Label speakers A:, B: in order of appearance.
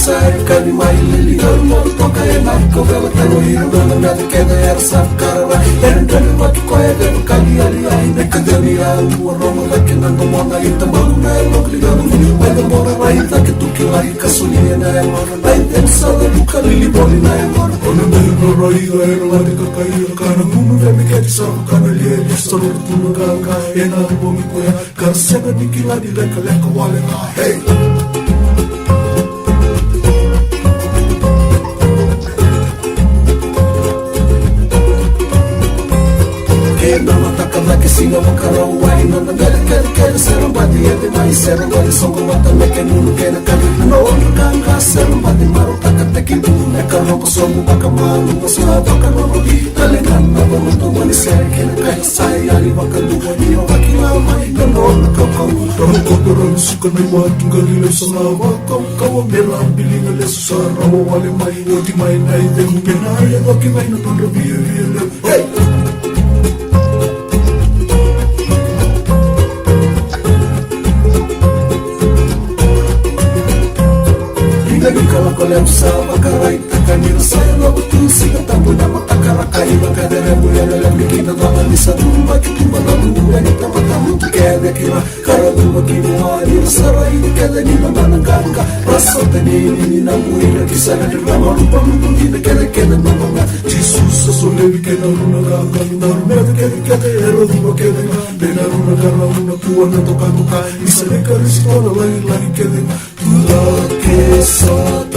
A: sai kali mai lili garu mo toka e mai ko vela tano hiro dona na de keda era saf karara era dona ma ki koe de kali ali ai ne kadani au o roma la ke nando mona i tamau na e lokli garu mai da mora rai ta ke tuki lai kasuni na e mora lai den sa da luka lili boli na e mora ona me no rai da era la de kakai kana munu ve me ke sa kana li e solo tu no ga e na bo mi ko ya kar se ga dikila di le ka wale na hey Nana takala ke singa makara wai nana gale kere seram badi ede mai seram badi songo mata meke nunu kena kali no onu kanga seram badi maro takate ki du ne karo ko songo baka malu masla baka no di kale nana bono to mani sere kena kai sai ali baka du ni o baki la mai no onu koko to ko doro suka mai wa tungali le sana wa ko mela bilinga le sara wale mai oti mai nai de kena ya baki mai no tondo bi hey Kalau kau lem sama karai takkan dirasai lo betul sih tamu nama takarakai maka dari buaya dalam kita tangan di satu bagi tumba lalu dan kita tamu kaya kira kalau tumba kini hari sarai kaya di mana gangga rasa tadi ini namu ini kisah dari lama lupa mungkin kaya kaya nama Jesus sesuai kaya nuna gangga nuna kaya hero tumba kaya dengan nuna karena nuna puan atau kantuka bisa dikaris sekolah lain kaya Tuhan kesat